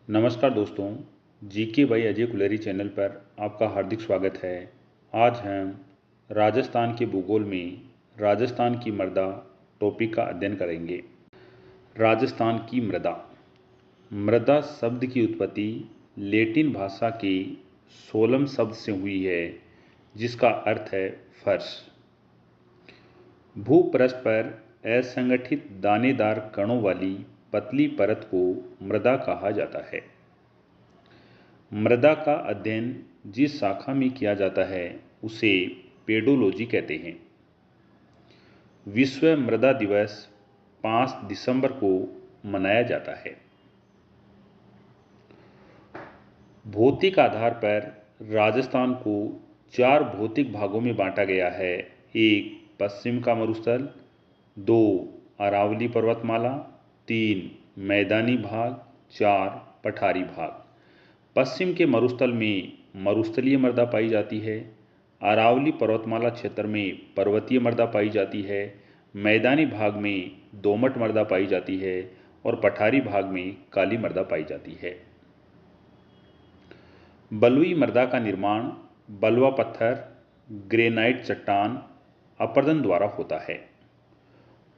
नमस्कार दोस्तों, GK by Ajay Kuleri channel पर आपका हार्दिक स्वागत है। आज हम राजस्थान के भूगोल में राजस्थान की मृदा टॉपिक का अध्ययन करेंगे। राजस्थान की मृदा। मृदा शब्द की उत्पत्ति लैटिन भाषा के सोलम शब्द से हुई है, जिसका अर्थ है फर्श। भूपृष्ठ पर असंगठित दानेदार कणों वाली पतली परत को मृदा कहा जाता है। मृदा का अध्ययन जिस शाखा में किया जाता है उसे पेडोलॉजी कहते हैं। विश्व मृदा दिवस 5 दिसंबर को मनाया जाता है। भौतिक आधार पर राजस्थान को 4 भौतिक भागों में बांटा गया है। 1 पश्चिम का मरुस्थल, 2 अरावली पर्वतमाला, 3 मैदानी भाग, 4 पठारी भाग। पश्चिम के मरुस्थल में मरुस्थलीय मृदा पाई जाती है। अरावली पर्वतमाला क्षेत्र में पर्वतीय मृदा पाई जाती है। मैदानी भाग में दोमट मृदा पाई जाती है और पठारी भाग में काली मृदा पाई जाती है। बलुई मृदा का निर्माण बलुआ पत्थर, ग्रेनाइट चट्टान, अपरदन द्वारा होता है।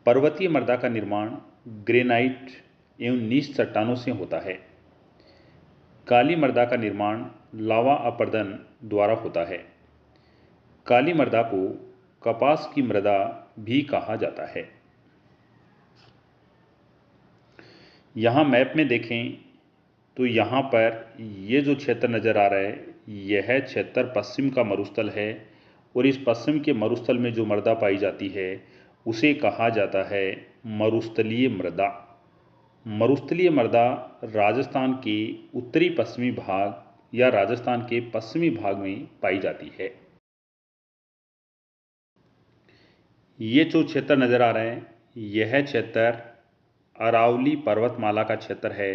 पर्वतीय मृदा का निर्माण ग्रेनाइट एवं नीच चट्टानों से होता है। काली मृदा का निर्माण लावा अपरदन द्वारा होता है। काली मृदा को कपास की मृदा भी कहा जाता है। यहाँ मैप में देखें तो यहाँ पर ये जो क्षेत्र नज़र आ रहा है, यह क्षेत्र पश्चिम का मरुस्थल है और इस पश्चिम के मरुस्थल में जो मृदा पाई जाती है उसे कहा जाता है मरुस्थलीय मृदा। मरुस्थलीय मृदा राजस्थान के उत्तरी पश्चिमी भाग या राजस्थान के पश्चिमी भाग में पाई जाती है। ये जो क्षेत्र नज़र आ रहे हैं, यह क्षेत्र अरावली पर्वतमाला का क्षेत्र है।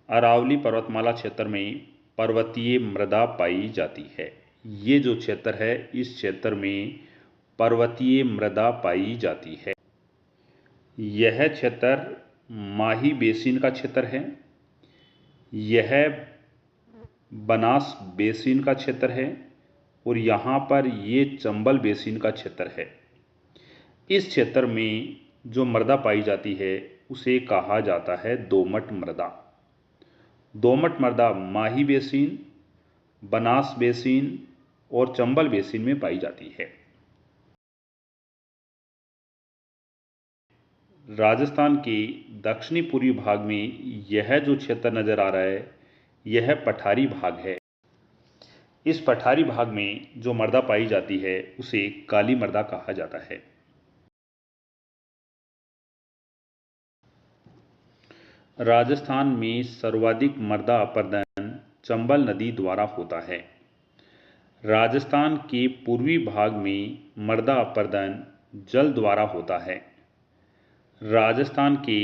अरावली पर्वतमाला क्षेत्र में पर्वतीय मृदा पाई जाती है। ये जो क्षेत्र है, इस क्षेत्र में पर्वतीय मृदा पाई जाती है। यह क्षेत्र माही बेसिन का क्षेत्र है। यह बनास बेसिन का क्षेत्र है और यहाँ पर ये चंबल बेसिन का क्षेत्र है। इस क्षेत्र में जो मृदा पाई जाती है उसे कहा जाता है दोमट मृदा। दोमट मृदा माही बेसिन, बनास बेसिन और चंबल बेसिन में पाई जाती है। राजस्थान के दक्षिणी पूर्वी भाग में यह जो क्षेत्र नज़र आ रहा है, यह पठारी भाग है। इस पठारी भाग में जो मृदा पाई जाती है उसे काली मृदा कहा जाता है। राजस्थान में सर्वाधिक मृदा अपरदन चंबल नदी द्वारा होता है। राजस्थान के पूर्वी भाग में मृदा अपरदन जल द्वारा होता है। राजस्थान के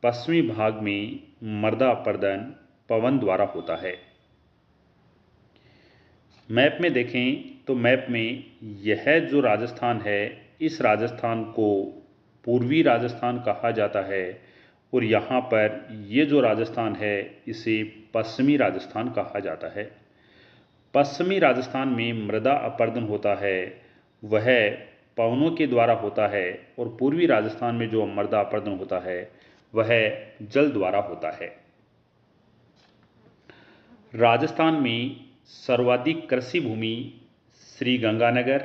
पश्चिमी भाग में मृदा अपरदन पवन द्वारा होता है। मैप में देखें तो मैप में यह जो राजस्थान है, इस राजस्थान को पूर्वी राजस्थान कहा जाता है और यहाँ पर ये जो राजस्थान है इसे पश्चिमी राजस्थान कहा जाता है। पश्चिमी राजस्थान में मृदा अपरदन होता है वह पवनों के द्वारा होता है और पूर्वी राजस्थान में जो मृदा अपरदन होता है वह जल द्वारा होता है। राजस्थान में सर्वाधिक कृषि भूमि श्री गंगानगर।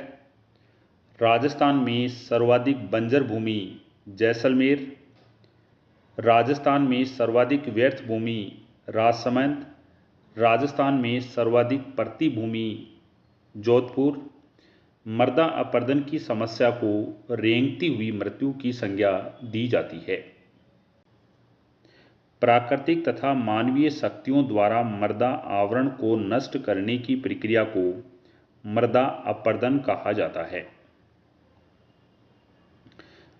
राजस्थान में सर्वाधिक बंजर भूमि जैसलमेर। राजस्थान में सर्वाधिक व्यर्थ भूमि राजसमंद। राजस्थान में सर्वाधिक परती भूमि जोधपुर। मृदा अपरदन की समस्या को रेंगती हुई मृत्यु की संज्ञा दी जाती है। प्राकृतिक तथा मानवीय शक्तियों द्वारा मृदा आवरण को नष्ट करने की प्रक्रिया को मृदा अपरदन कहा जाता है।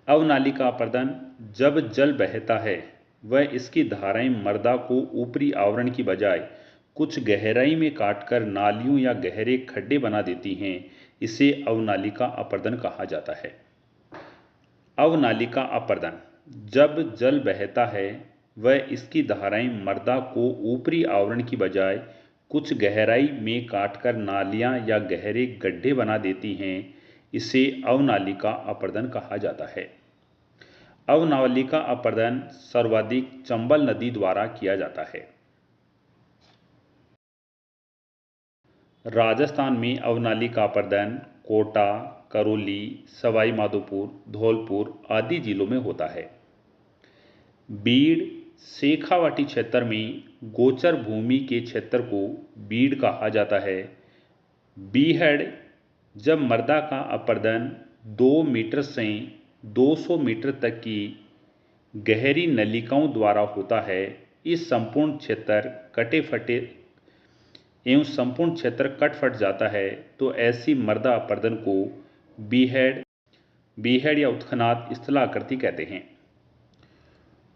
अवनालिका अपरदन, जब जल बहता है वह इसकी धाराएं मृदा को ऊपरी आवरण की बजाय कुछ गहराई में काटकर नालियों या गहरे खड्डे बना देती हैं। इसे अवनालिका अपरदन कहा जाता है। अवनालिका अपरदन जब जल बहता है वह इसकी धाराएं मृदा को ऊपरी आवरण की बजाय कुछ गहराई में काटकर नालियां या गहरे गड्ढे बना देती हैं। इसे अवनालिका अपरदन कहा जाता है। अवनालिका अपरदन सर्वाधिक चंबल नदी द्वारा किया जाता है। राजस्थान में अवनालिका अपरदन कोटा, करौली, सवाई माधोपुर, धौलपुर आदि जिलों में होता है। बीड़ शेखावाटी क्षेत्र में गोचर भूमि के क्षेत्र को बीड़ कहा जाता है। बीहड़ जब मृदा का अपरदन 2 मीटर से 200 मीटर तक की गहरी नलिकाओं द्वारा होता है। इस संपूर्ण क्षेत्र कट फट जाता है तो ऐसी मृदा अपरदन को बीहड़ या उत्खनात स्थलाकृति कहते हैं।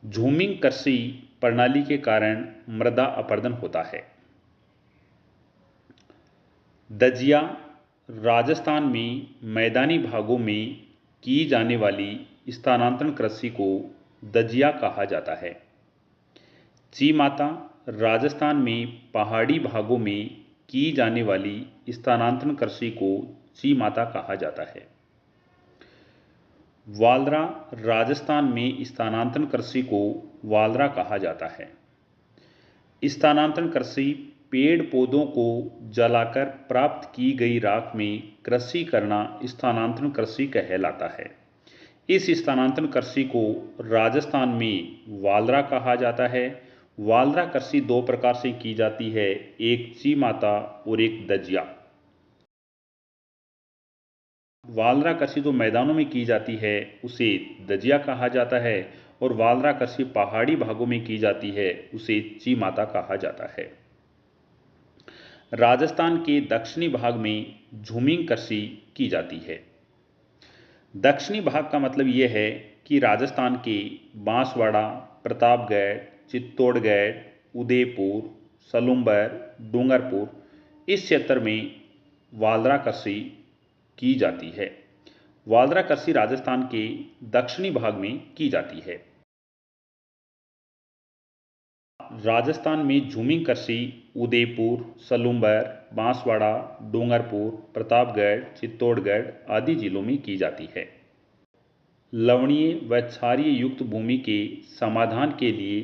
झूमिंग कृषि प्रणाली के कारण मृदा अपरदन होता है। दजिया राजस्थान में मैदानी भागों में की जाने वाली स्थानांतरण कृषि को दजिया कहा जाता है। चीमाता राजस्थान में पहाड़ी भागों में की जाने वाली स्थानांतरण कृषि को चीमाता कहा जाता है। वालरा राजस्थान में स्थानांतरण कृषि को वालरा कहा जाता है। स्थानांतरण कृषि पेड़ पौधों को जलाकर प्राप्त की गई राख में कृषि करना स्थानांतरण कृषि कहलाता है। इस स्थानांतरण कृषि को राजस्थान में वालरा कहा जाता है। वालरा कृषि 2 प्रकार से की जाती है, एक चीमाता और एक दजिया। वालरा कृषि जो मैदानों में की जाती है उसे दजिया कहा जाता है और वालरा कृषि पहाड़ी भागों में की जाती है उसे चीमाता कहा जाता है। राजस्थान के दक्षिणी भाग में झूमिंग कृषि की जाती है। दक्षिणी भाग का मतलब यह है कि राजस्थान के बांसवाड़ा, प्रतापगढ़, चित्तौड़गढ़, उदयपुर, सलूंबर, डूंगरपुर इस क्षेत्र में वालरा कृषि की जाती है। वालरा कृषि राजस्थान के दक्षिणी भाग में की जाती है। राजस्थान में झूमिंग कृषि उदयपुर, सलूंबर, बांसवाड़ा, डूंगरपुर, प्रतापगढ़, चित्तौड़गढ़ आदि जिलों में की जाती है। लवणीय व क्षारीय युक्त भूमि के समाधान के लिए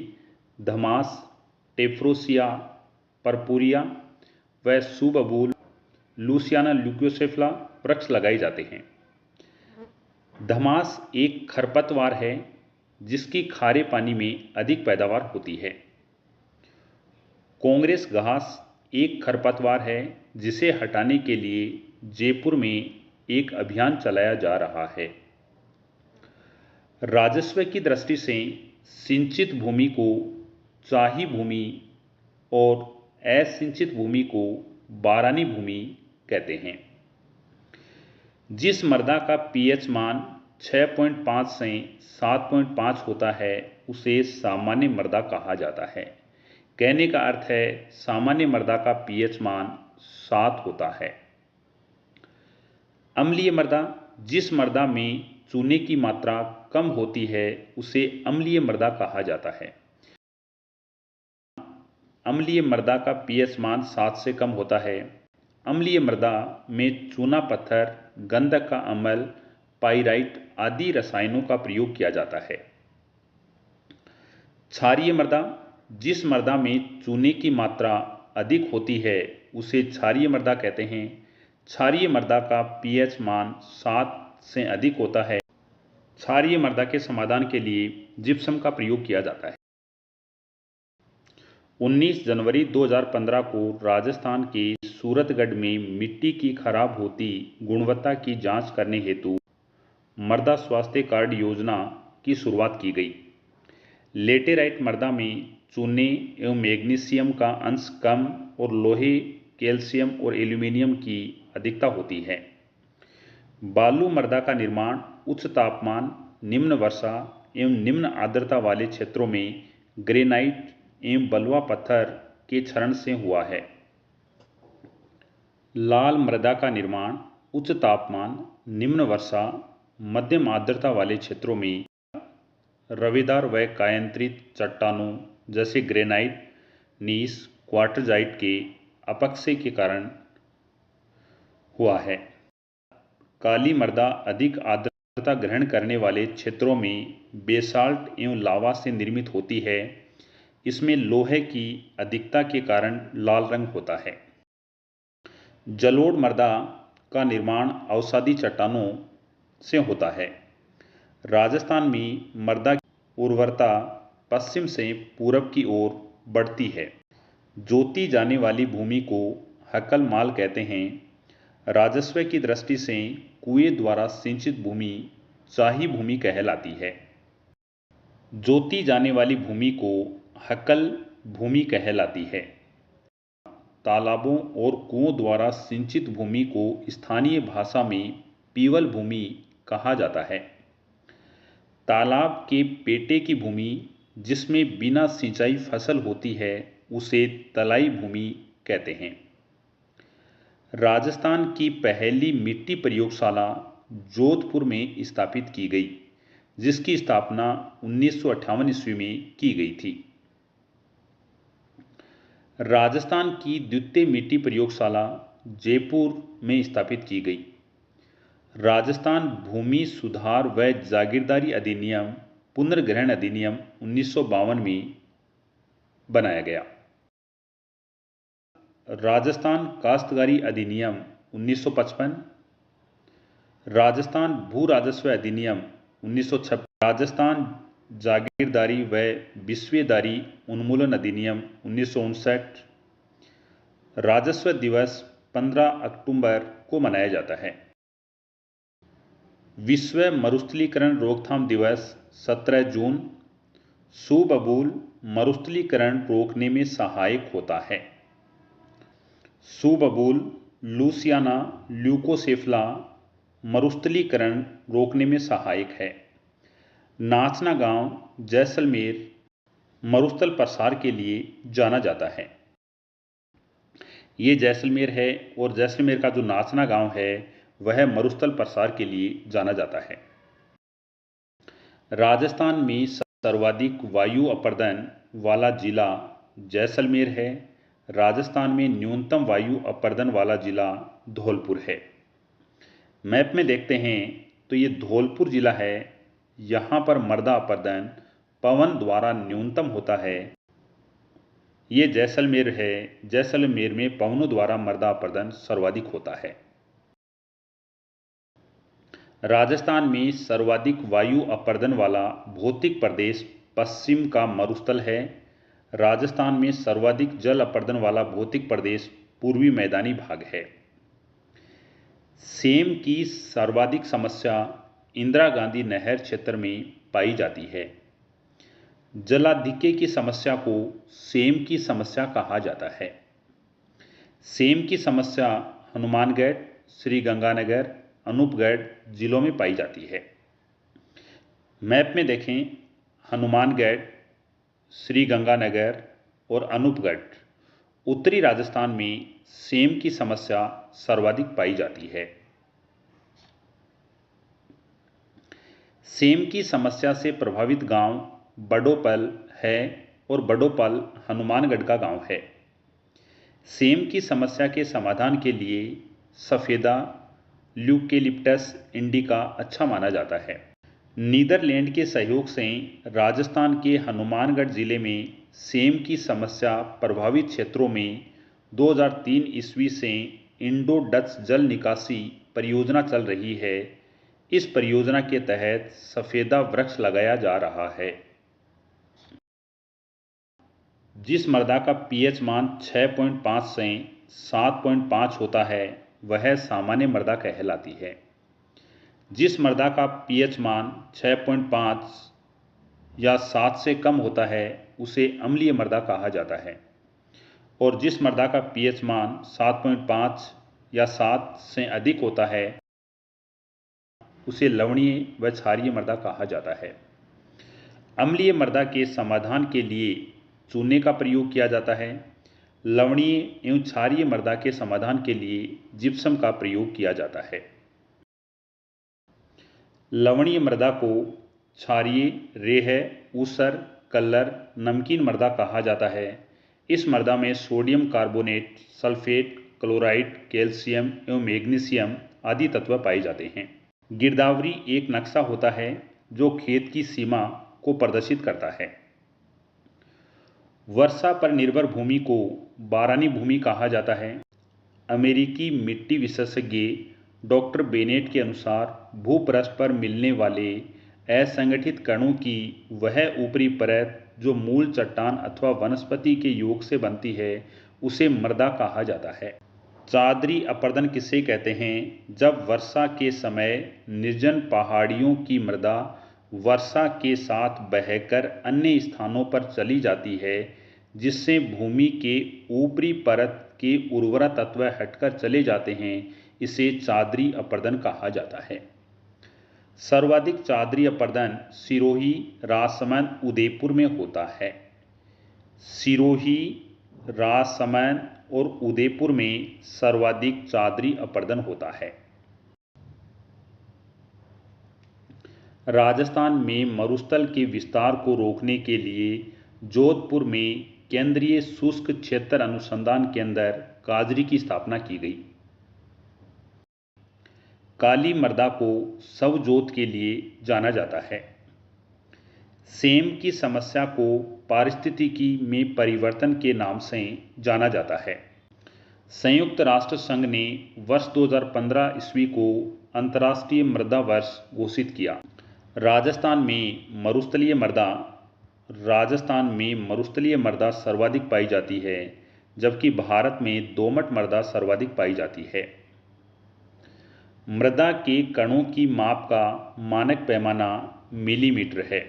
धमास, टेफ्रोसिया परपुरिया व सुबबूल, लूसियाना ल्यूकोसेफला वृक्ष लगाए जाते हैं। धमास एक खरपतवार है जिसकी खारे पानी में अधिक पैदावार होती है। कांग्रेस घास एक खरपतवार है जिसे हटाने के लिए जयपुर में एक अभियान चलाया जा रहा है। राजस्व की दृष्टि से सिंचित भूमि को चाही भूमि और असिंचित भूमि को बारानी भूमि कहते हैं। जिस मृदा का पीएच मान 6.5 से 7.5 होता है उसे सामान्य मृदा कहा जाता है। कहने का अर्थ है सामान्य मृदा का पीएच मान 7 होता है। अम्लीय मृदा जिस मृदा में चूने की मात्रा कम होती है उसे अम्लीय मृदा कहा जाता है। अम्लीय मृदा का पीएच मान 7 से कम होता है। अम्लीय मृदा में चूना पत्थर, गंधक का अम्ल, पाइराइट आदि रसायनों का प्रयोग किया जाता है। क्षारीय मृदा जिस मृदा में चूने की मात्रा अधिक होती है उसे क्षारीय मृदा कहते हैं। क्षारीय मृदा का पीएच मान 7 से अधिक होता है। क्षारीय मृदा के समाधान के लिए जिप्सम का प्रयोग किया जाता है। 19 जनवरी 2015 को राजस्थान के सूरतगढ़ में मिट्टी की खराब होती गुणवत्ता की जांच करने हेतु मृदा स्वास्थ्य कार्ड योजना की शुरुआत की गई। लेटेराइट मृदा में चूने एवं मैग्नीशियम का अंश कम और लोहे, कैल्शियम और एल्यूमीनियम की अधिकता होती है। बालू मृदा का निर्माण उच्च तापमान, निम्न वर्षा एवं निम्न आर्द्रता वाले क्षेत्रों में ग्रेनाइट एवं बलुआ पत्थर के क्षरण से हुआ है। लाल मृदा का निर्माण उच्च तापमान, निम्न वर्षा, मध्यम आर्द्रता वाले क्षेत्रों में रवेदार व कायांतरित चट्टानों जैसे ग्रेनाइट, नीस, क्वार्टजाइट के अपक्षय के कारण हुआ है। काली मृदा अधिक आर्द्रता ग्रहण करने वाले क्षेत्रों में बेसाल्ट एवं लावा से निर्मित होती है। इसमें लोहे की अधिकता के कारण लाल रंग होता है। जलोढ़ मृदा का निर्माण अवसादी चट्टानों से होता है। राजस्थान में मृदा की उर्वरता पश्चिम से पूरब की ओर बढ़ती है। जोती जाने वाली भूमि को हकल माल कहते हैं। राजस्व की दृष्टि से कुएं द्वारा सिंचित भूमि चाही भूमि कहलाती है। जोती जाने वाली भूमि को हकल भूमि कहलाती है। तालाबों और कुओं द्वारा सिंचित भूमि को स्थानीय भाषा में पीवल भूमि कहा जाता है। तालाब के पेटे की भूमि जिसमें बिना सिंचाई फसल होती है उसे तलाई भूमि कहते हैं। राजस्थान की पहली मिट्टी प्रयोगशाला जोधपुर में स्थापित की गई, जिसकी स्थापना 1958 ईस्वी में की गई थी। राजस्थान की द्वितीय मिट्टी प्रयोगशाला जयपुर में स्थापित की गई। राजस्थान भूमि सुधार व जागीरदारी अधिनियम पुनर्ग्रहण अधिनियम 1952 में बनाया गया। राजस्थान काश्तकारी अधिनियम 1955, राजस्थान भू राजस्व अधिनियम 1956, राजस्थान जागीरदारी व विश्वेदारी उन्मूलन अधिनियम 1959। राजस्व दिवस 15 अक्टूबर को मनाया जाता है। विश्व मरुस्थलीकरण रोकथाम दिवस 17 जून सुबबूल मरुस्थलीकरण रोकने में सहायक होता है। सुबबूल लूसियाना ल्यूकोसेफला मरुस्थलीकरण रोकने में सहायक है। नाचना गांव जैसलमेर मरुस्थल प्रसार के लिए जाना जाता है। ये जैसलमेर है और जैसलमेर का जो नाचना गांव है वह मरुस्थल प्रसार के लिए जाना जाता है। राजस्थान में सर्वाधिक वायु अपरदन वाला जिला जैसलमेर है। राजस्थान में न्यूनतम वायु अपरदन वाला जिला धौलपुर है। मैप में देखते हैं तो ये धौलपुर जिला है। यहाँ पर मृदा अपरदन पवन द्वारा न्यूनतम होता है। ये जैसलमेर है। जैसलमेर में पवनों द्वारा मृदा अपरदन सर्वाधिक होता है। राजस्थान में सर्वाधिक वायु अपरदन वाला भौतिक प्रदेश पश्चिम का मरुस्थल है। राजस्थान में सर्वाधिक जल अपरदन वाला भौतिक प्रदेश पूर्वी मैदानी भाग है। सेम की सर्वाधिक समस्या इंदिरा गांधी नहर क्षेत्र में पाई जाती है। जलाधिक्य की समस्या को सेम की समस्या कहा जाता है। सेम की समस्या हनुमानगढ़, श्रीगंगानगर, अनूपगढ़ जिलों में पाई जाती है। मैप में देखें, हनुमानगढ़, श्रीगंगानगर और अनूपगढ़ उत्तरी राजस्थान में सेम की समस्या सर्वाधिक पाई जाती है। सेम की समस्या से प्रभावित गांव बड़ोपल है और बड़ोपल हनुमानगढ़ का गांव है। सेम की समस्या के समाधान के लिए सफेदा ल्यूकेलिप्टस इंडिका अच्छा माना जाता है। नीदरलैंड के सहयोग से राजस्थान के हनुमानगढ़ जिले में सेम की समस्या प्रभावित क्षेत्रों में 2003 ईस्वी से इंडो डच जल निकासी परियोजना चल रही है। इस परियोजना के तहत सफेदा वृक्ष लगाया जा रहा है। जिस मृदा का पीएच मान 6.5 से 7.5 होता है वह सामान्य मृदा कहलाती है। जिस मृदा का पीएच मान 6.5 या 7 से कम होता है उसे अम्लीय मृदा कहा जाता है और जिस मृदा का पीएच मान 7.5 या 7 से अधिक होता है उसे लवणीय व क्षारीय मृदा कहा जाता है। अम्लीय मृदा के समाधान के लिए चूने का प्रयोग किया जाता है। लवणीय एवं क्षारीय मृदा के समाधान के लिए जिप्सम का प्रयोग किया जाता है। लवणीय मृदा को क्षारीय, रेह, ऊसर, कल्लर, नमकीन मृदा कहा जाता है। इस मृदा में sodium carbonate, sulphate, chloride, calcium एवं मैग्नीशियम आदि तत्व पाए जाते हैं। गिरदावरी एक नक्शा होता है जो खेत की सीमा को प्रदर्शित करता है। वर्षा पर निर्भर भूमि को बारानी भूमि कहा जाता है। अमेरिकी मिट्टी विशेषज्ञ डॉक्टर बेनेट के अनुसार भूपृष्ठ पर मिलने वाले असंगठित कणों की वह ऊपरी परत जो मूल चट्टान अथवा वनस्पति के योग से बनती है उसे मृदा कहा जाता है। चादरी अपरदन किसे कहते हैं? जब वर्षा के समय निर्जन पहाड़ियों की मृदा वर्षा के साथ बहकर अन्य स्थानों पर चली जाती है, जिससे भूमि के ऊपरी परत के उर्वरा तत्व हटकर चले जाते हैं, इसे चादरी अपरदन कहा जाता है। सर्वाधिक चादरी अपरदन सिरोही, राजसमंद, उदयपुर में होता है। सिरोही, राजसमंद और उदयपुर में सर्वाधिक चादरी अपरदन होता है। राजस्थान में मरुस्थल के विस्तार को रोकने के लिए जोधपुर में केंद्रीय शुष्क क्षेत्र अनुसंधान केंद्र काजरी की स्थापना की गई। काली मृदा को स्वजोत के लिए जाना जाता है। सेम की समस्या को पारिस्थितिकी में परिवर्तन के नाम से जाना जाता है। संयुक्त राष्ट्र संघ ने वर्ष 2015 ईस्वी को अंतर्राष्ट्रीय मृदा वर्ष घोषित किया। राजस्थान में मरुस्थलीय मृदा सर्वाधिक पाई जाती है, जबकि भारत में दोमट मृदा सर्वाधिक पाई जाती है। मृदा के कणों की माप का मानक पैमाना मिलीमीटर है।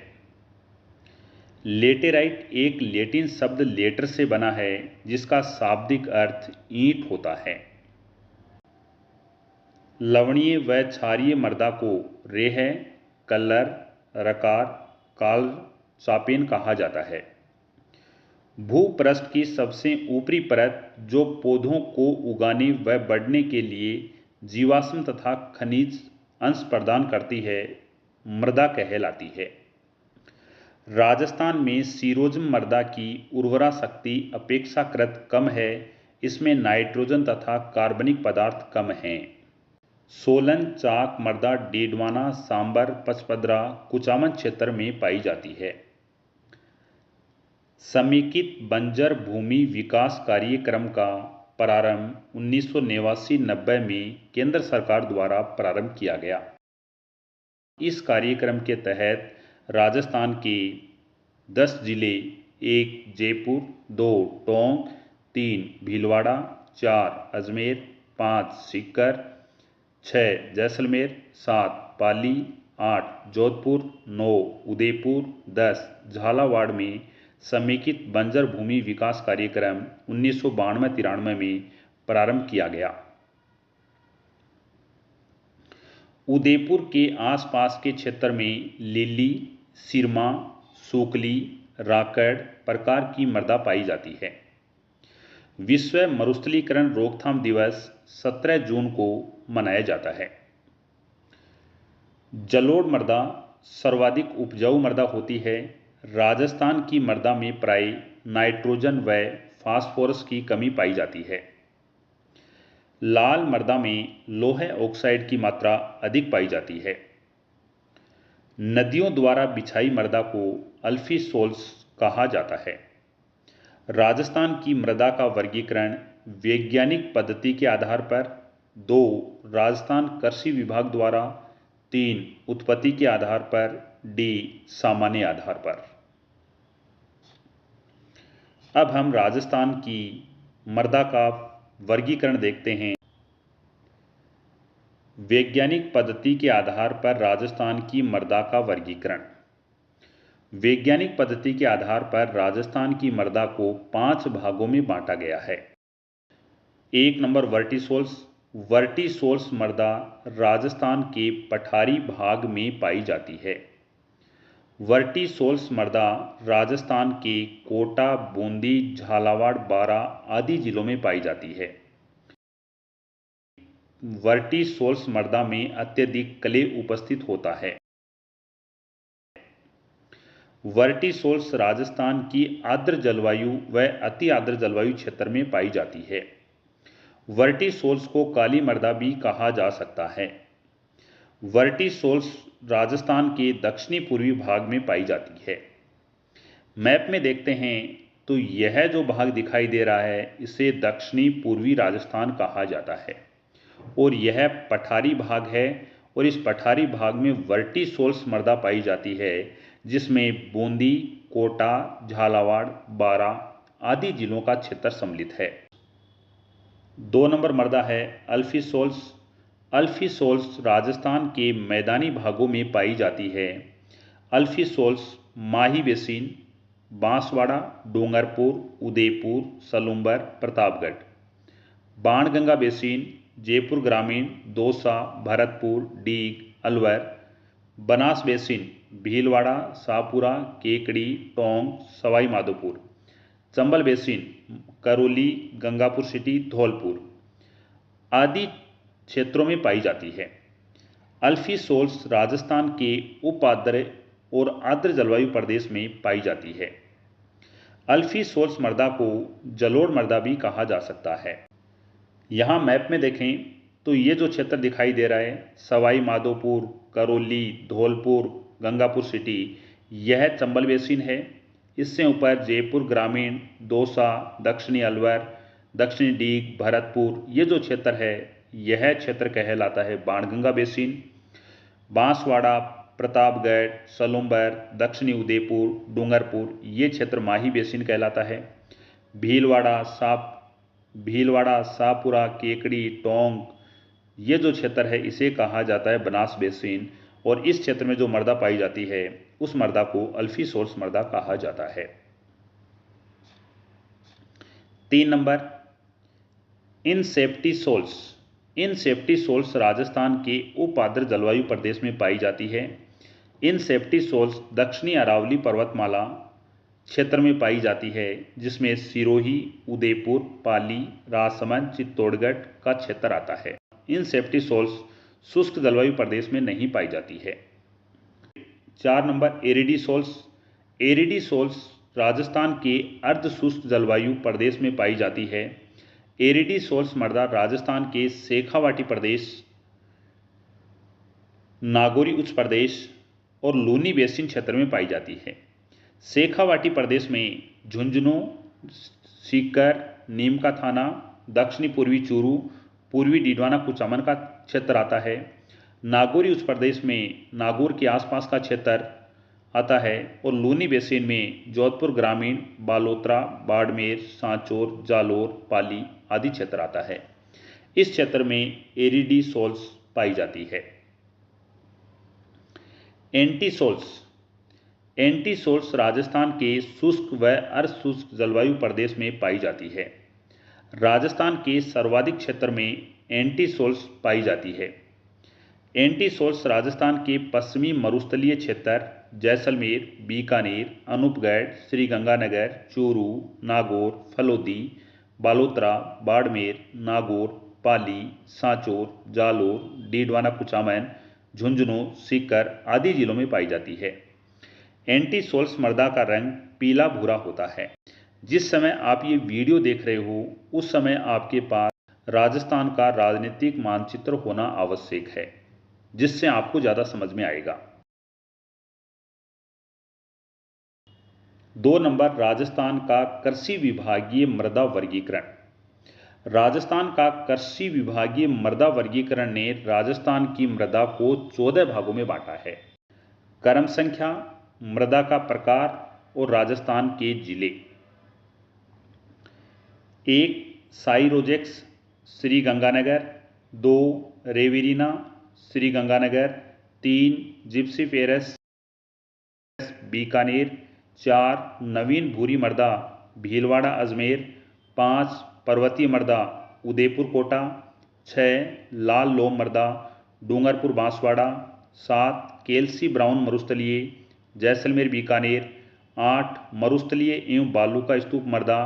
लेटेराइट एक लैटिन शब्द लेटर से बना है, जिसका शाब्दिक अर्थ ईंट होता है। लवणीय व क्षारीय मृदा को रेह, कल्लर, रकार, काल, चापेन कहा जाता है। भूपृष्ठ की सबसे ऊपरी परत जो पौधों को उगाने व बढ़ने के लिए जीवाश्म तथा खनिज अंश प्रदान करती है, मृदा कहलाती है। राजस्थान में सीरोज्म मृदा की उर्वरा शक्ति अपेक्षाकृत कम है। इसमें नाइट्रोजन तथा कार्बनिक पदार्थ कम हैं। सोलन चाक मृदा डेडवाना, सांबर, पचपदरा, कुचामन क्षेत्र में पाई जाती है। समेकित बंजर भूमि विकास कार्यक्रम का प्रारंभ 1989-90 में केंद्र सरकार द्वारा प्रारंभ किया गया। इस कार्यक्रम के तहत राजस्थान के 10 जिले, 1 जयपुर, 2 टोंक, 3 भीलवाड़ा, 4 अजमेर, 5 सीकर, 6 जैसलमेर, 7 पाली, 8 जोधपुर, 9 उदयपुर, 10 झालावाड़ में समेकित बंजर भूमि विकास कार्यक्रम 1992-93 में प्रारंभ किया गया। उदयपुर के आसपास के क्षेत्र में लिली, सिरमा, सोकली, राकड़ प्रकार की मृदा पाई जाती है। विश्व मरुस्थलीकरण रोकथाम दिवस 17 जून को मनाया जाता है। जलोढ़ मृदा सर्वाधिक उपजाऊ मृदा होती है। राजस्थान की मृदा में प्राय नाइट्रोजन व फास्फोरस की कमी पाई जाती है। लाल मृदा में लोह ऑक्साइड की मात्रा अधिक पाई जाती है। नदियों द्वारा बिछाई मृदा को अल्फी सोल्स कहा जाता है। राजस्थान की मृदा का वर्गीकरण वैज्ञानिक पद्धति के आधार पर 2 राजस्थान कृषि विभाग द्वारा, 3 उत्पत्ति के आधार पर, D सामान्य आधार पर। अब हम राजस्थान की मृदा का वर्गीकरण देखते हैं। वैज्ञानिक पद्धति के आधार पर राजस्थान की मृदा का वर्गीकरण। वैज्ञानिक पद्धति के आधार पर राजस्थान की मृदा को 5 भागों में बांटा गया है। 1 नंबर वर्टिसोल्स। वर्टिसोल्स मृदा राजस्थान के पठारी भाग में पाई जाती है। वर्टिसोल्स मृदा राजस्थान के कोटा, बूंदी, झालावाड़, बारां आदि जिलों में पाई जाती है। वर्टिसोल्स मृदा में अत्यधिक क्ले उपस्थित होता है। वर्टिसोल्स राजस्थान की आर्द्र जलवायु व अति आर्द्र जलवायु क्षेत्र में पाई जाती है। वर्टिसोल्स को काली मृदा भी कहा जा सकता है। वर्टिसोल्स राजस्थान के दक्षिणी पूर्वी भाग में पाई जाती है। मैप में देखते हैं तो यह जो भाग दिखाई दे रहा है इसे दक्षिणी पूर्वी राजस्थान कहा जाता है और यह पठारी भाग है और इस पठारी भाग में वर्टिसोल्स मृदा पाई जाती है जिसमें बूंदी, कोटा, झालावाड़, बारां आदि जिलों का क्षेत्र सम्मिलित है। 2 नंबर मृदा है अल्फीसोल्स। अल्फीसोल्स राजस्थान के मैदानी भागों में पाई जाती है। अल्फीसोल्स माही बेसिन, बांसवाड़ा, डूंगरपुर, उदयपुर, सलूंबर, प्रतापगढ़। बाणगंगा बेसिन जयपुर ग्रामीण, Dausa, Bharatpur, Deeg, Alwar. Banas basin Bhilwara, Shahpura, Kekri, Tonk, Sawai Madhopur. Chambal basin Karauli, Gangapur city, Dholpur आदि क्षेत्रों में पाई जाती है। अल्फीसोल्स राजस्थान के उप आर्द्र और आर्द्र जलवायु प्रदेश में पाई जाती है। अल्फीसोल्स मृदा को जलोढ़ मृदा भी कहा जा सकता है। यहाँ मैप में देखें तो ये जो क्षेत्र दिखाई दे रहा है सवाई माधोपुर, करौली, धौलपुर, गंगापुर सिटी, यह चंबल बेसिन है। इससे ऊपर जयपुर ग्रामीण, दौसा, दक्षिणी अलवर, दक्षिणी डीग, भरतपुर, ये जो क्षेत्र है यह क्षेत्र कहलाता है बाणगंगा बेसिन। बांसवाड़ा, प्रतापगढ़, सलूंबर, दक्षिणी उदयपुर, डूंगरपुर, ये क्षेत्र माही बेसिन कहलाता है। भीलवाड़ा, शाहपुरा, केकड़ी, टोंक, ये जो क्षेत्र है इसे कहा जाता है बनास बेसिन और इस क्षेत्र में जो मृदा पाई जाती है उस मृदा को अल्फीसोल्स मृदा कहा जाता है। 3 नंबर इनसेप्टिसोल्स। इनसेप्टिसोल्स राजस्थान के उप आर्द्र जलवायु प्रदेश में पाई जाती है। इनसेप्टिसोल्स दक्षिणी अरावली पर्वतमाला क्षेत्र में पाई जाती है जिसमें सिरोही, उदयपुर, पाली, राजसमंद, चित्तौड़गढ़ का क्षेत्र आता है। इनसेप्टिसोल्स शुष्क जलवायु प्रदेश में नहीं पाई जाती है। 4 नंबर एरिडीसोल्स। एरिडीसोल्स राजस्थान के अर्ध शुष्क जलवायु प्रदेश में पाई जाती है। एरिडीसोल्स मृदा राजस्थान के शेखावाटी प्रदेश, नागौरी उच्च प्रदेश और लूनी बेसिन क्षेत्र में पाई जाती है। शेखावाटी प्रदेश में झुंझुनू, सीकर, नीम का थाना, दक्षिणी पूर्वी चूरू, पूर्वी डिडवाना कुचामन का क्षेत्र आता है। नागौरी उच्च प्रदेश में नागौर के आसपास का क्षेत्र आता है और लूनी बेसिन में जोधपुर ग्रामीण, बालोतरा, बाड़मेर, सांचौर, जालोर, पाली आदि क्षेत्र आता है। इस क्षेत्र में एरिडीसोल्स पाई जाती है। एंटीसोल्स। एंटीसोल्स राजस्थान के शुष्क व अर्ध शुष्क जलवायु प्रदेश में पाई जाती है। राजस्थान के सर्वाधिक क्षेत्र में एंटीसोल्स पाई जाती है। एंटीसोल्स राजस्थान के पश्चिमी मरुस्थलीय क्षेत्र जैसलमेर, बीकानेर, अनूपगढ़, श्रीगंगानगर, चूरू, नागौर, फलोदी, बालोतरा, बाड़मेर, नागौर, पाली, सांचौर, जालोर, डीडवाना कुचामन, झुंझुनू, सीकर आदि जिलों में पाई जाती है। एंटीसोल्स मृदा का रंग पीला भूरा होता है। जिस समय आप ये वीडियो देख रहे हो उस समय आपके पास राजस्थान का राजनीतिक मानचित्र होना आवश्यक है जिससे आपको ज़्यादा समझ में आएगा। 2 नंबर राजस्थान का कृषि विभागीय मृदा वर्गीकरण। राजस्थान का कृषि विभागीय मृदा वर्गीकरण ने राजस्थान की मृदा को 14 भागों में बांटा है। क्रम संख्या, मृदा का प्रकार और राजस्थान के जिले। 1 साइरोजेक्स श्रीगंगानगर, 2 रेविरिना श्रीगंगानगर, 3 जिप्सीफेरस बीकानेर, 4 नवीन भूरी मृदा भीलवाड़ा अजमेर, 5 पर्वतीय मृदा उदयपुर कोटा, 6 लाल लोम मृदा डूंगरपुर बांसवाड़ा, 7 केल्सी ब्राउन मरुस्थलीय जैसलमेर बीकानेर, 8 मरुस्थलीय एवं बालू का स्तूप मृदा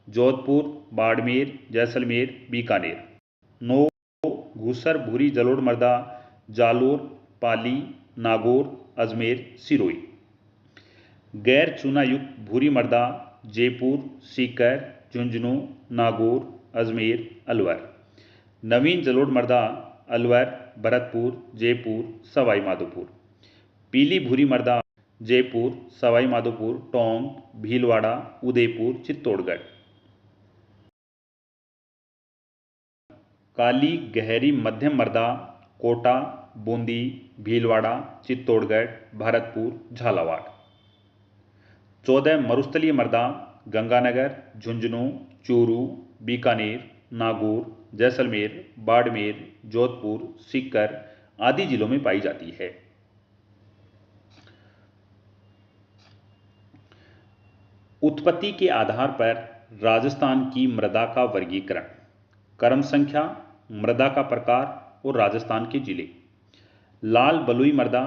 जोधपुर, बाड़मेर, जैसलमेर, बीकानेर, 9 घूसर भूरी जलोढ़ मृदा जालोर, पाली, नागौर, अजमेर, सिरोही। गैर चूना युक्त भूरी मृदा जयपुर, सीकर, झुंझुनू, नागौर, अजमेर, अलवर। नवीन जलोढ़ मृदा अलवर, भरतपुर, जयपुर, सवाई माधोपुर। पीली भूरी मृदा जयपुर, सवाई माधोपुर, टोंक, भीलवाड़ा, उदयपुर, चित्तौड़गढ़। काली गहरी मध्यम मृदा कोटा, बूंदी, भीलवाड़ा, चित्तौड़गढ़, भरतपुर, झालावाड़। 14 मरुस्थलीय मृदा गंगानगर, झुंझुनू, चूरू, बीकानेर, नागौर, जैसलमेर, बाड़मेर, जोधपुर, सीकर आदि जिलों में पाई जाती है। उत्पत्ति के आधार पर राजस्थान की मृदा का वर्गीकरण, क्रम संख्या, मृदा का प्रकार और राजस्थान के जिले। लाल बलुई मृदा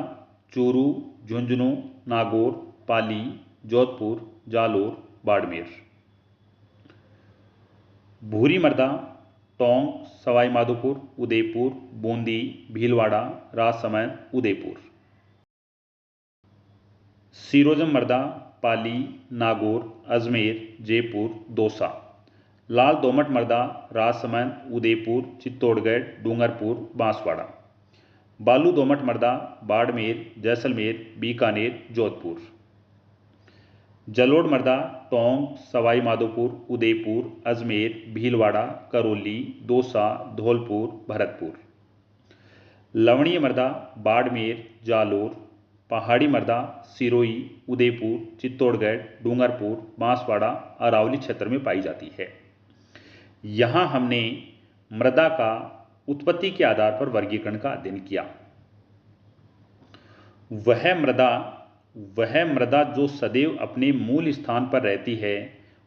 चूरू, झुंझुनू, नागौर, पाली, जोधपुर, जालोर, बाड़मेर। भूरी मृदा टोंक, सवाई माधोपुर, उदयपुर, बूंदी, भीलवाड़ा, राजसमंद, उदयपुर। सिरोजम मृदा पाली, नागौर, अजमेर, जयपुर, दौसा। लाल दोमट मृदा राजसमंद, उदयपुर, चित्तौड़गढ़, डूंगरपुर, बांसवाड़ा। बालू दोमट मृदा बाड़मेर, जैसलमेर, बीकानेर, जोधपुर। जलोढ़ मृदा टोंक, सवाई माधोपुर, उदयपुर, अजमेर, भीलवाड़ा, करौली, दौसा, धौलपुर, भरतपुर। लवणीय मृदा बाड़मेर, जालोर। पहाड़ी मृदा सिरोही, उदयपुर, चित्तौड़गढ़, डूंगरपुर, बांसवाड़ा, अरावली क्षेत्र में पाई जाती है। यहाँ हमने मृदा का उत्पत्ति के आधार पर वर्गीकरण का अध्ययन किया। वह मृदा जो सदैव अपने मूल स्थान पर रहती है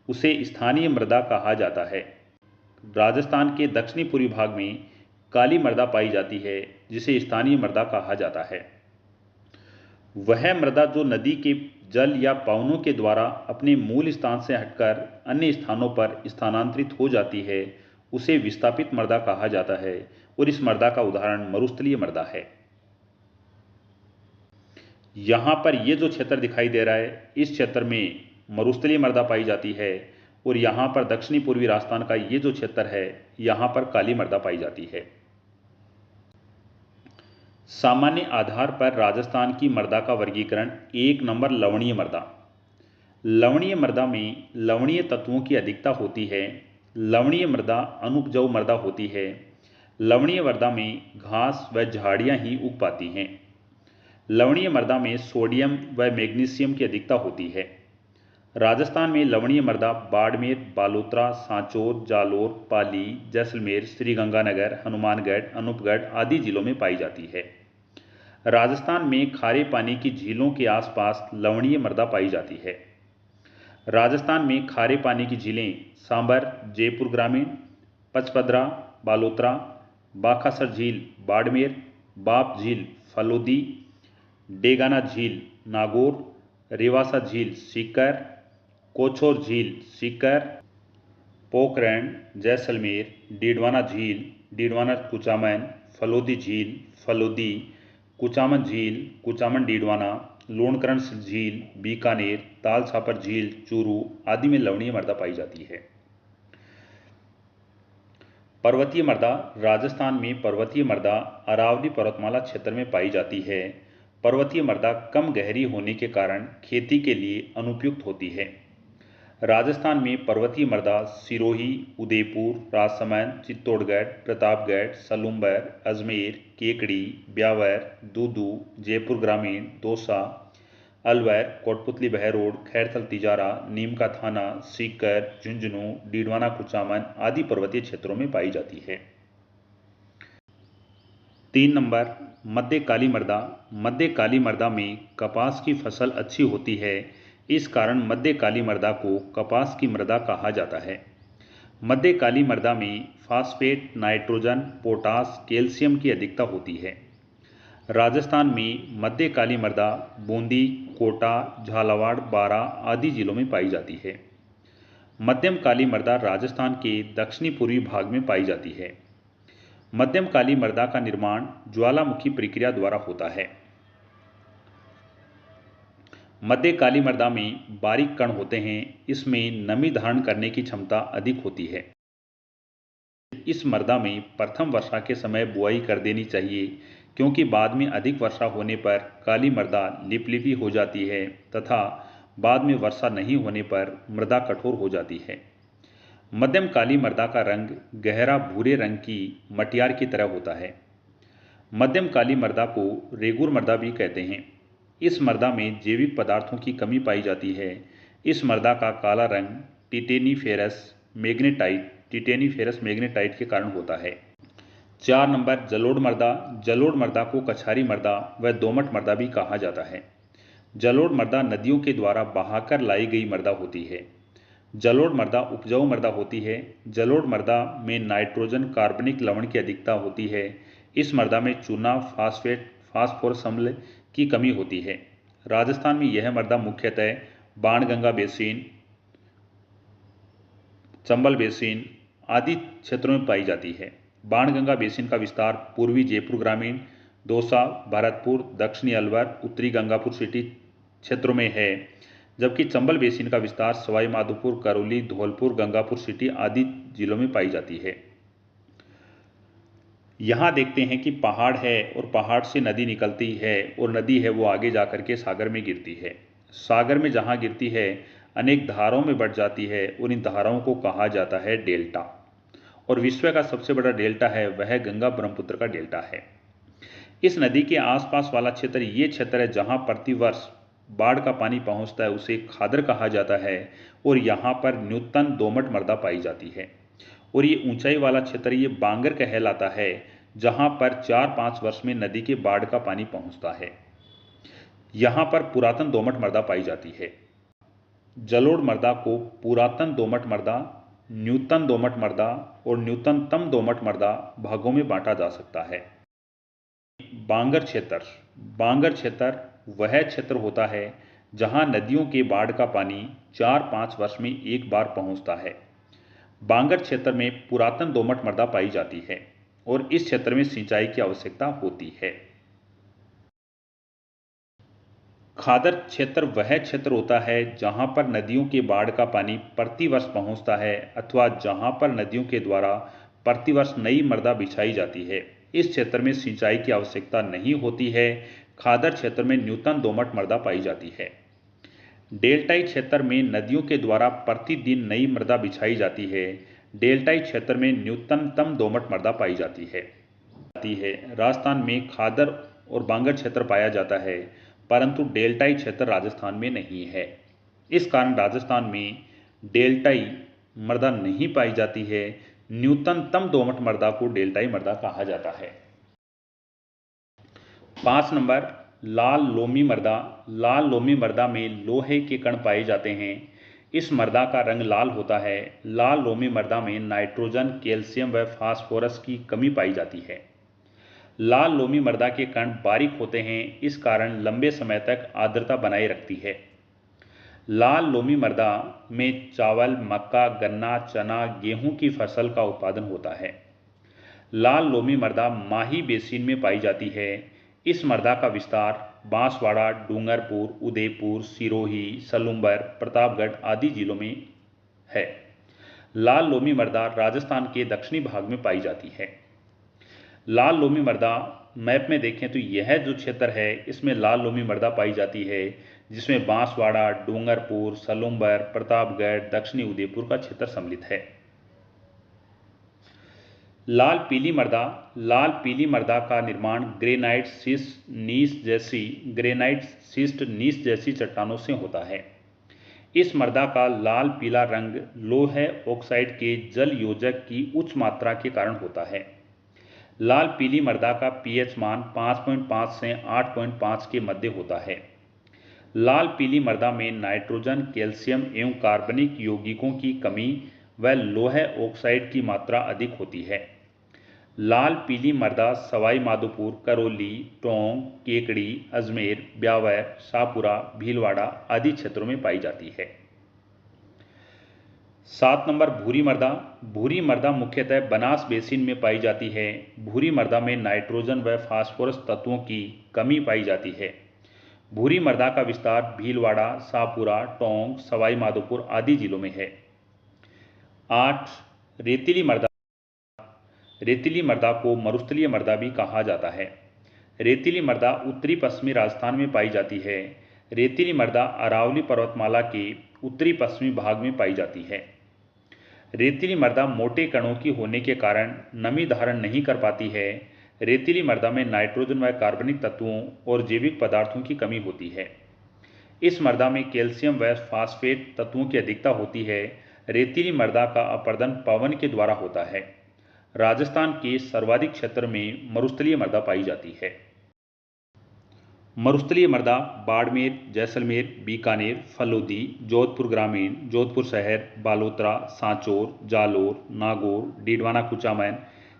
उसे स्थानीय मृदा कहा जाता है। राजस्थान के दक्षिणी पूर्वी भाग में काली मृदा पाई जाती है जिसे स्थानीय मृदा कहा जाता है। वह मृदा जो नदी के जल या पवनों के द्वारा अपने मूल स्थान से हटकर अन्य स्थानों पर स्थानांतरित हो जाती है उसे विस्थापित मृदा कहा जाता है और इस मृदा का उदाहरण मरुस्थलीय मृदा है। यहाँ पर ये जो क्षेत्र दिखाई दे रहा है इस क्षेत्र में मरुस्थलीय मृदा पाई जाती है और यहाँ पर दक्षिणी पूर्वी राजस्थान का ये जो क्षेत्र है यहाँ पर काली मृदा पाई जाती है। सामान्य आधार पर राजस्थान की मृदा का वर्गीकरण। 1 नंबर लवणीय मृदा। लवणीय मृदा में लवणीय तत्वों की अधिकता होती है। लवणीय मृदा अनुपजाऊ मृदा होती है। लवणीय मृदा में घास व झाड़ियाँ ही उग पाती हैं। लवणीय मृदा में सोडियम व मैग्नीशियम की अधिकता होती है। राजस्थान में लवणीय मृदा बाड़मेर, बालोतरा, सांचौर, जालोर, पाली, जैसलमेर, श्रीगंगानगर, हनुमानगढ़, अनूपगढ़ आदि जिलों में पाई जाती है। राजस्थान में खारे पानी की झीलों के आसपास लवणीय मृदा पाई जाती है। राजस्थान में खारे पानी की झीलें सांबर, जयपुर ग्रामीण, पचपदरा, बालोतरा, बाखासर झील बाड़मेर, बाप झील फलोदी, डेगाना झील नागौर, रेवासा झील सीकर, कोछोर झील सीकर, पोखरण जैसलमेर, डीडवाना झील डीडवाना कुचामन, फलोदी झील फलोदी, कुचामन झील कुचामन डीडवाना, लोणकरण झील बीकानेर, ताल छापर झील चूरू आदि में लवणीय मृदा पाई जाती है। पर्वतीय मृदा। राजस्थान में पर्वतीय मृदा अरावली पर्वतमाला क्षेत्र में पाई जाती है। पर्वतीय मृदा कम गहरी होने के कारण खेती के लिए अनुपयुक्त होती है। राजस्थान में पर्वतीय मृदा सिरोही, उदयपुर, राजसमंद, चित्तौड़गढ़, प्रतापगढ़, सलूम्बर, अजमेर, केकड़ी, ब्यावर, दूदू, जयपुर ग्रामीण, दौसा, अलवर, कोटपुतली बहरोड, खैरथल तिजारा, नीम का थाना, सीकर, झुंझुनू, डीडवाना कुचामन आदि पर्वतीय क्षेत्रों में पाई जाती है। 3 नंबर मध्य काली मृदा। मध्य काली मृदा में कपास की फसल अच्छी होती है, इस कारण मध्य काली मृदा को कपास की मृदा कहा जाता है। मध्य काली मृदा में फास्फेट, नाइट्रोजन, पोटास, कैल्शियम की अधिकता होती है। राजस्थान में मध्य काली मृदा बूंदी, कोटा, झालावाड़, बारां आदि जिलों में पाई जाती है। मध्यम काली मृदा राजस्थान के दक्षिणी पूर्वी भाग में पाई जाती है। मध्यम काली मृदा का निर्माण ज्वालामुखी प्रक्रिया द्वारा होता है। मध्य काली मृदा में बारीक कण होते हैं, इसमें नमी धारण करने की क्षमता अधिक होती है। इस मृदा में प्रथम वर्षा के समय बुआई कर देनी चाहिए, क्योंकि बाद में अधिक वर्षा होने पर काली मृदा लिपलिपी हो जाती है तथा बाद में वर्षा नहीं होने पर मृदा कठोर हो जाती है। मध्यम काली मृदा का रंग गहरा भूरे रंग की मटियार की तरह होता है। मध्यम काली मृदा को रेगुर मृदा भी कहते हैं। इस मृदा में जैविक पदार्थों की कमी पाई जाती है। इस मृदा का काला रंग टिटेनीफेरस मैग्नेटाइट के कारण होता है। 4 नंबर जलोढ़ मृदा। जलोढ़ मृदा को कछारी मृदा व दोमट मृदा भी कहा जाता है। जलोढ़ मृदा नदियों के द्वारा बहाकर लाई गई मृदा होती है। जलोढ़ मृदा उपजाऊ मृदा होती है। जलोढ़ मृदा में नाइट्रोजन कार्बनिक लवण की अधिकता होती है। इस मृदा में चूना, फास्फेट, फास्फोरस अम्ल की कमी होती है। राजस्थान में यह मृदा मुख्यतः बाणगंगा बेसिन, चंबल बेसिन आदि क्षेत्रों में पाई जाती है। बाणगंगा बेसिन का विस्तार पूर्वी जयपुर ग्रामीण, दौसा, भरतपुर, दक्षिणी अलवर, उत्तरी गंगापुर सिटी क्षेत्रों में है, जबकि चंबल बेसिन का विस्तार सवाई माधोपुर, करौली, धौलपुर, गंगापुर सिटी आदि जिलों में पाई जाती है। यहाँ देखते हैं कि पहाड़ है और पहाड़ से नदी निकलती है और नदी है वो आगे जाकर के सागर में गिरती है। सागर में जहाँ गिरती है अनेक धाराओं में बढ़ जाती है और इन धाराओं को कहा जाता है डेल्टा। और विश्व का सबसे बड़ा डेल्टा है वह गंगा ब्रह्मपुत्र का डेल्टा है। इस नदी के आसपास वाला क्षेत्र ये क्षेत्र है जहाँ प्रतिवर्ष बाढ़ का पानी पहुँचता है, उसे खादर कहा जाता है और यहाँ पर न्यूनतम दोमट मृदा पाई जाती है। और ये ऊंचाई वाला क्षेत्र ये बांगर कहलाता है, जहाँ पर 4-5 वर्ष में नदी के बाढ़ का पानी पहुँचता है। यहाँ पर पुरातन दोमट मृदा पाई जाती है। जलोढ़ मृदा को पुरातन दोमट मृदा, न्यूनतम दोमट मृदा और न्यूनतम दोमट मृदा भागों में बांटा जा सकता है। बांगर क्षेत्र। बांगर क्षेत्र वह क्षेत्र होता है जहाँ नदियों के बाढ़ का पानी 4-5 वर्ष में एक बार पहुँचता है। बांगर क्षेत्र में पुरातन दोमट मृदा पाई जाती है और इस क्षेत्र में सिंचाई की आवश्यकता होती है। खादर क्षेत्र वह क्षेत्र होता है जहां पर नदियों के बाढ़ का पानी प्रतिवर्ष पहुंचता है अथवा जहां पर नदियों के द्वारा प्रतिवर्ष नई मृदा बिछाई जाती है। इस क्षेत्र में सिंचाई की आवश्यकता नहीं होती है। खादर क्षेत्र में न्यूनतम दोमट मृदा पाई जाती है। डेल्टाई क्षेत्र में नदियों के द्वारा प्रतिदिन नई मृदा बिछाई जाती है। डेल्टाई क्षेत्र में न्यूनतम दोमट मृदा पाई जाती है। राजस्थान में खादर और बांगर क्षेत्र पाया जाता है, परंतु डेल्टाई क्षेत्र राजस्थान में नहीं है। इस कारण राजस्थान में डेल्टाई मृदा नहीं पाई जाती है। न्यूनतम दोमट मृदा को डेल्टाई मृदा कहा जाता है। 5 नंबर लाल लोमी मृदा। लाल लोमी मृदा में लोहे के कण पाए जाते हैं। इस मृदा का रंग लाल होता है। लाल लोमी मृदा में नाइट्रोजन, कैल्शियम व फास्फोरस की कमी पाई जाती है। लाल लोमी मृदा के कण बारीक होते हैं, इस कारण लंबे समय तक आर्द्रता बनाए रखती है। लाल लोमी मृदा में चावल, मक्का, गन्ना, चना, गेहूं की फसल का उत्पादन होता है। लाल लोमी मृदा माही बेसिन में पाई जाती है। इस मृदा का विस्तार बांसवाड़ा, डूंगरपुर, उदयपुर, सिरोही, सलूंबर, प्रतापगढ़ आदि जिलों में है। लाल लोमी मृदा राजस्थान के दक्षिणी भाग में पाई जाती है। लाल लोमी मृदा मैप में देखें तो यह जो क्षेत्र है इसमें लाल लोमी मृदा पाई जाती है, जिसमें बांसवाड़ा, डूंगरपुर, सलूंबर, प्रतापगढ़, दक्षिणी उदयपुर का क्षेत्र सम्मिलित है। लाल पीली मृदा। लाल पीली मृदा का निर्माण ग्रेनाइट शिस्ट नीस जैसी चट्टानों से होता है। इस मृदा का लाल पीला रंग लौह ऑक्साइड के जल योजक की उच्च मात्रा के कारण होता है। लाल पीली मृदा का पीएच मान 5.5 से 8.5 के मध्य होता है। लाल पीली मृदा में नाइट्रोजन, कैल्शियम एवं कार्बनिक यौगिकों की कमी व लौह ऑक्साइड की मात्रा अधिक होती है। लाल पीली मृदा सवाई माधोपुर, करौली, टोंक, केकड़ी, अजमेर, ब्यावर, शाहपुरा, भीलवाड़ा आदि क्षेत्रों में पाई जाती है। 7 नंबर भूरी मृदा। भूरी मृदा मुख्यतः बनास बेसिन में पाई जाती है। भूरी मृदा में नाइट्रोजन व फास्फोरस तत्वों की कमी पाई जाती है। भूरी मृदा का विस्तार भीलवाड़ा, शाहपुरा, टोंक, सवाई माधोपुर आदि जिलों में है। 8. रेतीली मृदा। रेतीली मृदा को मरुस्थलीय मृदा भी कहा जाता है। रेतीली मृदा उत्तरी पश्चिमी राजस्थान में पाई जाती है। रेतीली मृदा अरावली पर्वतमाला के उत्तरी पश्चिमी भाग में पाई जाती है। रेतीली मृदा मोटे कणों की होने के कारण नमी धारण नहीं कर पाती है। रेतीली मृदा में नाइट्रोजन व कार्बनिक तत्वों और जैविक पदार्थों की कमी होती है। इस मृदा में कैल्शियम व फास्फेट तत्वों की अधिकता होती है। रेतीली मृदा का अपरदन पवन के द्वारा होता है। राजस्थान के सर्वाधिक क्षेत्र में मरुस्थलीय मृदा पाई जाती है। मरुस्थलीय मृदा बाड़मेर, जैसलमेर, बीकानेर, फलोदी, जोधपुर ग्रामीण, जोधपुर शहर, बालोतरा, सांचौर, जालोर, नागौर, डीडवाना कुचामन,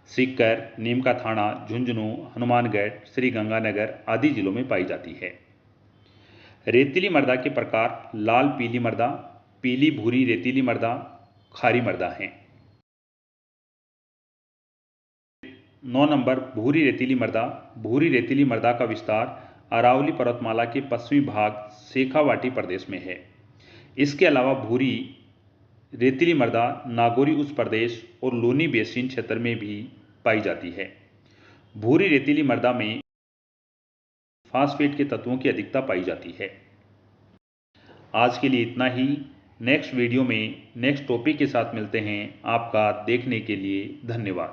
सीकर, नीमका थाना, झुंझुनू, हनुमानगढ़, श्रीगंगानगर आदि जिलों में पाई जाती है। रेतीली मृदा के प्रकार लाल पीली मृदा, पीली भूरी रेतीली मृदा, खारी मृदा हैं। 9 नंबर भूरी रेतीली मृदा। भूरी रेतीली मृदा का विस्तार अरावली पर्वतमाला के पश्चिमी भाग शेखावाटी प्रदेश में है। इसके अलावा भूरी रेतीली मृदा नागौरी उच्च प्रदेश और लोनी बेसिन क्षेत्र में भी पाई जाती है। भूरी रेतीली मृदा में फास्फेट के तत्वों की अधिकता पाई जाती है। आज के लिए इतना ही। नेक्स्ट वीडियो में नेक्स्ट टॉपिक के साथ मिलते हैं। आपका देखने के लिए धन्यवाद।